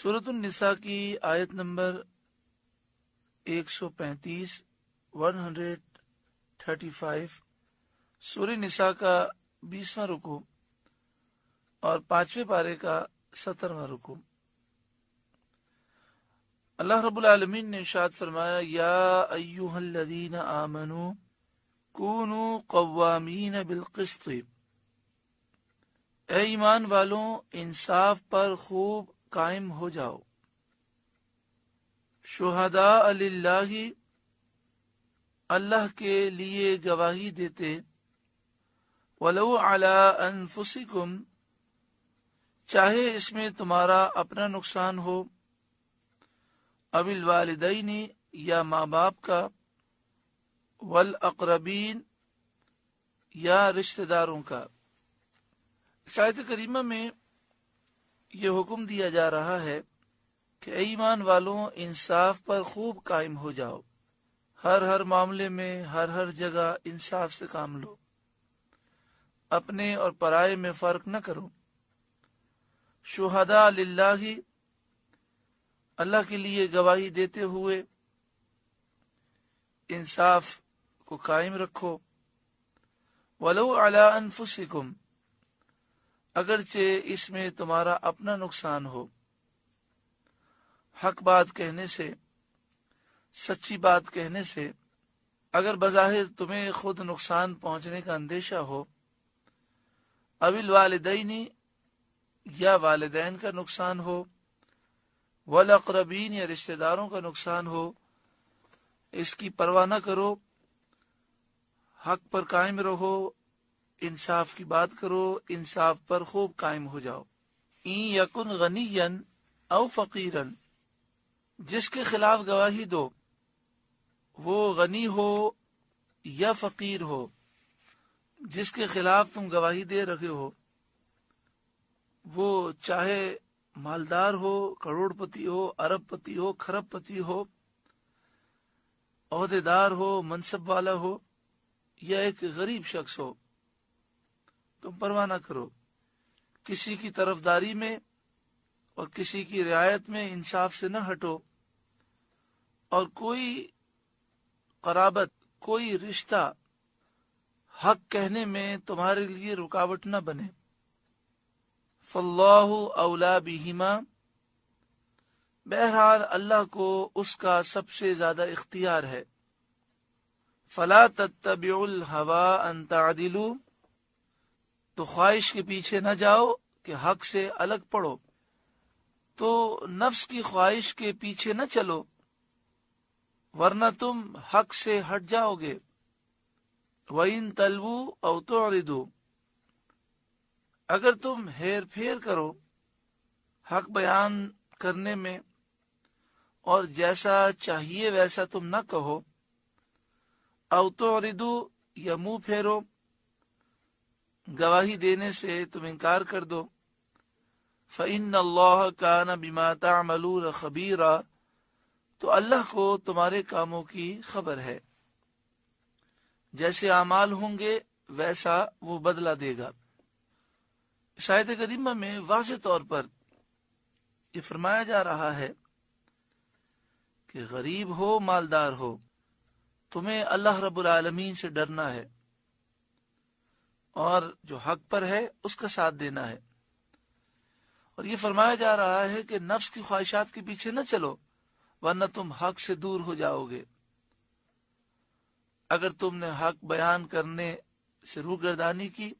سورۃ النساء کی آیت نمبر 135 135 سورہ نساء کا 20واں رکوع اور 5ویں پارے کا 17واں رکوع۔ اللہ رب العالمین نے ارشاد فرمایا، یا ایھا الذین آمنوا کونوا قوامین بالقسط، اے ایمان والوں انصاف پر خوب قائم ہو جاؤ، شہداء للہ، اللہ کے لیے گواہی دیتے، ولو علی انفسکم، چاہے اس میں تمہارا اپنا نقصان ہو، او الوالدین، یا ماں باپ کا، والاقربین، یا رشتہ داروں کا۔ اس آیت کریمہ میں یہ حکم دیا جا رہا ہے کہ اے ایمان والوں انصاف پر خوب قائم ہو جاؤ، ہر معاملے میں ہر جگہ انصاف سے کام لو، اپنے اور پرائے میں فرق نہ کرو، شہداء للہ، اللہ کے لیے گواہی دیتے ہوئے انصاف کو قائم رکھو، ولو علی انفسکم، اگرچہ اس میں تمہارا اپنا نقصان ہو، حق بات کہنے سے، سچی بات کہنے سے اگر بظاہر تمہیں خود نقصان پہنچنے کا اندیشہ ہو، او الوالدین، یا والدین کا نقصان ہو، والاقربین، یا رشتہ داروں کا نقصان ہو، اس کی پرواہ نہ کرو، حق پر قائم رہو، انصاف کی بات کرو، انصاف پر خوب قائم ہو جاؤ۔ این یکن غنیا او فقیرا، جس کے خلاف گواہی دو وہ غنی ہو یا فقیر ہو، جس کے خلاف تم گواہی دے رہے ہو وہ چاہے مالدار ہو، کروڑ پتی ہو، ارب پتی ہو، کھرب پتی ہو، عہدے دار ہو، منصب والا ہو، یا ایک غریب شخص ہو، تم پرواہ نہ کرو، کسی کی طرفداری میں اور کسی کی رعایت میں انصاف سے نہ ہٹو، اور کوئی قرابت، کوئی رشتہ حق کہنے میں تمہارے لیے رکاوٹ نہ بنے۔ فاللہ اولا بہما، بہرحال اللہ کو اس کا سب سے زیادہ اختیار ہے۔ فلا تتبعوا الہوی ان تعدلوا، تو خواہش کے پیچھے نہ جاؤ کہ حق سے الگ پڑو، تو نفس کی خواہش کے پیچھے نہ چلو ورنہ تم حق سے ہٹ جاؤ گے۔ وَإِن تَلْوُوا أَوْ تُعْرِضُوا، اگر تم ہیر پھیر کرو حق بیان کرنے میں اور جیسا چاہیے ویسا تم نہ کہو، او تعرضوا، یا منہ پھیرو، گواہی دینے سے تم انکار کر دو، فَإِنَّ اللَّهَ كَانَ بِمَا تَعْمَلُونَ خَبِيرًا، تو اللہ کو تمہارے کاموں کی خبر ہے، جیسے اعمال ہوں گے ویسا وہ بدلہ دے گا۔ اس آیت کریمہ میں واضح طور پر یہ فرمایا جا رہا ہے کہ غریب ہو مالدار ہو، تمہیں اللہ رب العالمین سے ڈرنا ہے اور جو حق پر ہے اس کا ساتھ دینا ہے، اور یہ فرمایا جا رہا ہے کہ نفس کی خواہشات کے پیچھے نہ چلو ورنہ تم حق سے دور ہو جاؤ گے۔ اگر تم نے حق بیان کرنے سے روگردانی کی،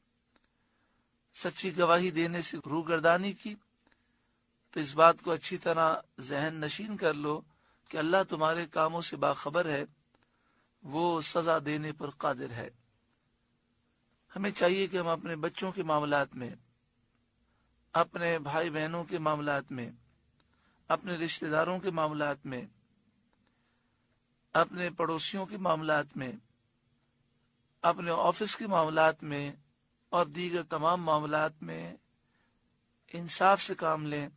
سچی گواہی دینے سے روگردانی کی، تو اس بات کو اچھی طرح ذہن نشین کر لو کہ اللہ تمہارے کاموں سے باخبر ہے، وہ سزا دینے پر قادر ہے۔ ہمیں چاہیے کہ ہم اپنے بچوں کے معاملات میں، اپنے بھائی بہنوں کے معاملات میں، اپنے رشتہ داروں کے معاملات میں، اپنے پڑوسیوں کے معاملات میں، اپنے آفس کے معاملات میں اور دیگر تمام معاملات میں انصاف سے کام لیں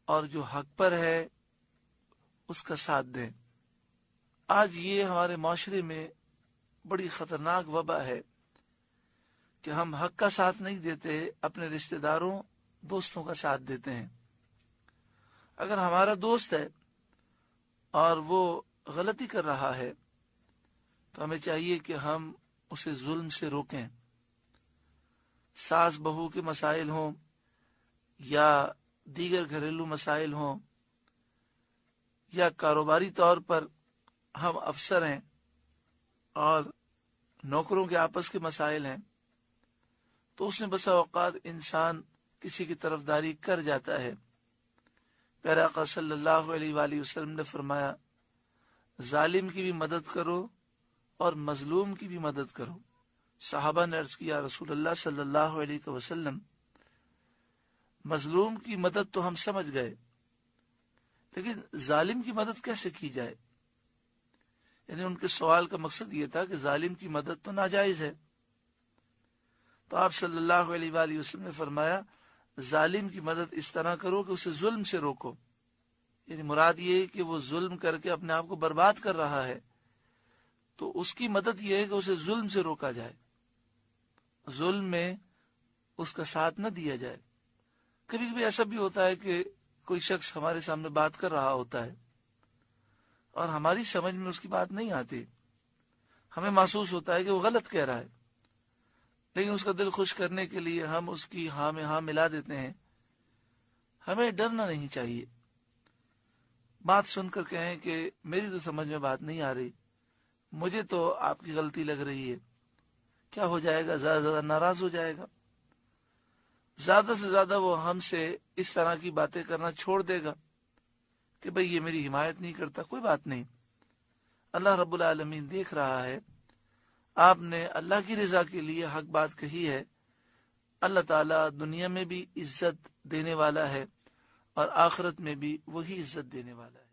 اور جو حق پر ہے اس کا ساتھ دیں۔ آج یہ ہمارے معاشرے میں بڑی خطرناک وبا ہے کہ ہم حق کا ساتھ نہیں دیتے، اپنے رشتہ داروں دوستوں کا ساتھ دیتے ہیں۔ اگر ہمارا دوست ہے اور وہ غلطی کر رہا ہے تو ہمیں چاہیے کہ ہم اسے ظلم سے روکیں. ساس بہو کے مسائل ہوں یا دیگر گھریلو مسائل ہوں یا کاروباری طور پر ہم افسر ہیں اور نوکروں کے آپس کے مسائل ہیں، تو اس میں بسا اوقات انسان کسی کی طرفداری کر جاتا ہے. پیارے آقا صلی اللہ علیہ وآلہ وسلم نے فرمایا ظالم کی بھی مدد کرو اور مظلوم کی بھی مدد کرو. صحابہ نے عرض کیا رسول اللہ صلی اللہ علیہ وسلم مظلوم کی مدد تو ہم سمجھ گئے، لیکن ظالم کی مدد کیسے کی جائے؟ یعنی ان کے سوال کا مقصد یہ تھا کہ ظالم کی مدد تو ناجائز ہے. تو آپ صلی اللہ علیہ وآلہ وسلم نے فرمایا ظالم کی مدد اس طرح کرو کہ اسے ظلم سے روکو. یعنی مراد یہ ہے کہ وہ ظلم کر کے اپنے آپ کو برباد کر رہا ہے، تو اس کی مدد یہ ہے کہ اسے ظلم سے روکا جائے، ظلم میں اس کا ساتھ نہ دیا جائے. کبھی کبھی ایسا بھی ہوتا ہے کہ کوئی شخص ہمارے سامنے بات کر رہا ہوتا ہے اور ہماری سمجھ میں اس کی بات نہیں آتی، ہمیں محسوس ہوتا ہے کہ وہ غلط کہہ رہا ہے، لیکن اس کا دل خوش کرنے کے لیے ہم اس کی ہاں میں ہاں ملا دیتے ہیں. ہمیں ڈرنا نہیں چاہیے، بات سن کر کہیں کہ میری تو سمجھ میں بات نہیں آ رہی، مجھے تو آپ کی غلطی لگ رہی ہے. کیا ہو جائے گا؟ زیادہ زیادہ ناراض ہو جائے گا، زیادہ سے زیادہ وہ ہم سے اس طرح کی باتیں کرنا چھوڑ دے گا کہ بھئی یہ میری حمایت نہیں کرتا. کوئی بات نہیں، اللہ رب العالمین دیکھ رہا ہے. آپ نے اللہ کی رضا کے لیے حق بات کہی ہے. اللہ تعالیٰ دنیا میں بھی عزت دینے والا ہے اور آخرت میں بھی وہی عزت دینے والا ہے.